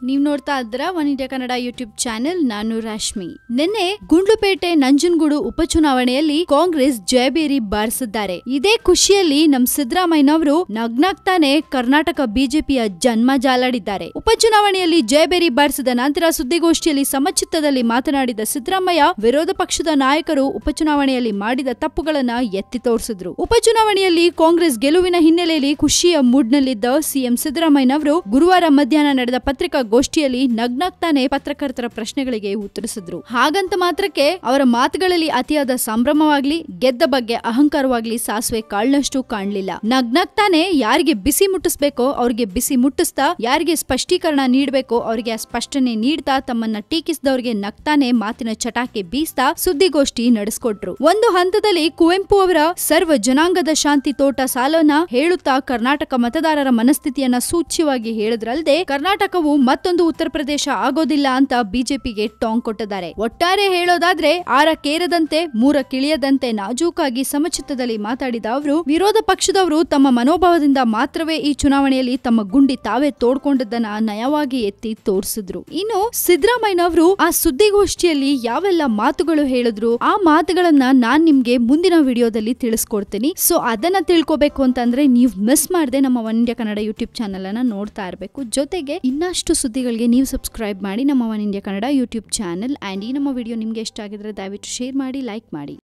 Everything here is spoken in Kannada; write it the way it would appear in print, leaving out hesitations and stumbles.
ನೀವ್ ನೋಡ್ತಾ ಇದ್ರ one India Kannada YouTube channel. ನಾನು ರಶ್ಮಿ. ನಿನ್ನೆ ಗುಂಡ್ಲುಪೇಟೆ ನಂಜನಗೂಡು ಉಪಚುನಾವಣೆಯಲ್ಲಿ ಕಾಂಗ್ರೆಸ್ ಜಯಬೇರಿ ಬಾರಿಸಿದ್ದಾರೆ. ಇದೇ ಖುಷಿಯಲ್ಲಿ ನಮ್ ಸಿದ್ದರಾಮಯ್ಯನವರು ನಗ್ನಾಗ್ತಾನೆ ಕರ್ನಾಟಕ ಬಿಜೆಪಿಯ ಜನ್ಮ ಜಾಲಾಡಿದ್ದಾರೆ. ಉಪಚುನಾವಣೆಯಲ್ಲಿ ಜಯಬೇರಿ ಬಾರಿಸಿದ ನಂತರ ಸುದ್ದಿಗೋಷ್ಠಿಯಲ್ಲಿ ಸಮಚಿತ್ತದಲ್ಲಿ ಮಾತನಾಡಿದ ಸಿದ್ದರಾಮಯ್ಯ ವಿರೋಧ ಪಕ್ಷದ ನಾಯಕರು ಉಪಚುನಾವಣೆಯಲ್ಲಿ ಮಾಡಿದ ತಪ್ಪುಗಳನ್ನ ಎತ್ತಿ ತೋರಿಸಿದ್ರು. ಉಪಚುನಾವಣೆಯಲ್ಲಿ ಕಾಂಗ್ರೆಸ್ ಗೆಲುವಿನ ಹಿನ್ನೆಲೆಯಲ್ಲಿ ಖುಷಿಯ ಮೂಡ್ನಲ್ಲಿದ್ದ ಸಿಎಂ ಸಿದ್ದರಾಮಯ್ಯನವರು ಗುರುವಾರ ಮಧ್ಯಾಹ್ನ ನಡೆದ ಪತ್ರಿಕಾಗೋಷ್ಠಿಯಲ್ಲಿ ನಗ್ನಾಗ್ತಾನೆ ಪತ್ರಕರ್ತರ ಪ್ರಶ್ನೆಗಳಿಗೆ ಉತ್ತರಿಸಿದ್ರು. ಹಾಗಂತ ಮಾತ್ರಕ್ಕೆ ಅವರ ಮಾತುಗಳಲ್ಲಿ ಅತಿಯಾದ ಸಂಭ್ರಮವಾಗ್ಲಿ ಗೆದ್ದ ಬಗ್ಗೆ ಅಹಂಕಾರವಾಗ್ಲಿ ಸಾಸಿವೆ ಕಾಳ್ನಷ್ಟು ಕಾಣ್ಲಿಲ್ಲ. ನಗ್ನಾಗ್ತಾನೆ ಯಾರಿಗೆ ಬಿಸಿ ಮುಟ್ಟಿಸ್ಬೇಕೋ ಅವ್ರಿಗೆ ಬಿಸಿ ಮುಟ್ಟಿಸ್ತಾ, ಯಾರಿಗೆ ಸ್ಪಷ್ಟೀಕರಣ ನೀಡಬೇಕೋ ಅವ್ರಿಗೆ ಸ್ಪಷ್ಟನೆ ನೀಡ್ತಾ, ತಮ್ಮನ್ನ ಟೀಕಿಸಿದವರಿಗೆ ನಗ್ತಾನೆ ಮಾತಿನ ಚಟಾಕಿ ಬೀಸ್ತಾ ಸುದ್ದಿಗೋಷ್ಠಿ ನಡೆಸಿಕೊಟ್ರು. ಒಂದು ಹಂತದಲ್ಲಿ ಕುವೆಂಪು ಅವರ ಸರ್ವ ಜನಾಂಗದ ಶಾಂತಿ ತೋಟ ಸಾಲನ್ನ ಹೇಳುತ್ತಾ ಕರ್ನಾಟಕ ಮತದಾರರ ಮನಸ್ಥಿತಿಯನ್ನ ಸೂಚ್ಯವಾಗಿ ಹೇಳಿದ್ರಲ್ಲದೆ ಕರ್ನಾಟಕವು ಮತ್ತೊಂದು ಉತ್ತರ ಪ್ರದೇಶ ಆಗೋದಿಲ್ಲ ಅಂತ ಬಿಜೆಪಿಗೆ ಟಾಂಗ್ ಕೊಟ್ಟಿದ್ದಾರೆ. ಒಟ್ಟಾರೆ ಹೇಳೋದಾದ್ರೆ 6 3 ನಾಜೂಕಾಗಿ ಸಮಚಿತ್ತದಲ್ಲಿ ಮಾತಾಡಿದ ಅವರು ವಿರೋಧ ಪಕ್ಷದವರು ತಮ್ಮ ಮನೋಭಾವದಿಂದ ಮಾತ್ರವೇ ಈ ಚುನಾವಣೆಯಲ್ಲಿ ತಮ್ಮ ಗುಂಡಿ ತಾವೇ ತೋಡ್ಕೊಂಡಿದ್ದನ್ನ ನಯವಾಗಿ ಎತ್ತಿ ತೋರಿಸಿದ್ರು. ಇನ್ನು ಸಿದ್ದರಾಮಯ್ಯನವರು ಆ ಸುದ್ದಿಗೋಷ್ಠಿಯಲ್ಲಿ ಯಾವೆಲ್ಲ ಮಾತುಗಳು ಹೇಳಿದ್ರು ಆ ಮಾತುಗಳನ್ನ ನಾನ್ ನಿಮ್ಗೆ ಮುಂದಿನ ವಿಡಿಯೋದಲ್ಲಿ ತಿಳಿಸ್ಕೊಡ್ತೀನಿ. ಸೊ ಅದನ್ನ ತಿಳ್ಕೋಬೇಕು ಅಂತಂದ್ರೆ ನೀವು ಮಿಸ್ ಮಾಡದೆ ನಮ್ಮ one India Kannada YouTube channel ಅನ್ನ ನೋಡ್ತಾ ಇರಬೇಕು. ಜೊತೆಗೆ ಇನ್ನಷ್ಟು ಸುದ್ದಿಗಳಿಗೆ ನೀವು ಸಬ್ಸ್ಕ್ರೈಬ್ ಮಾಡಿ ನಮ್ಮ one India Kannada YouTube channel. And ಈ ನಮ್ಮ ವಿಡಿಯೋ ನಿಮ್ಗೆ ಇಷ್ಟ ಆಗಿದ್ರೆ ದಯವಿಟ್ಟು ಶೇರ್ ಮಾಡಿ, ಲೈಕ್ ಮಾಡಿ.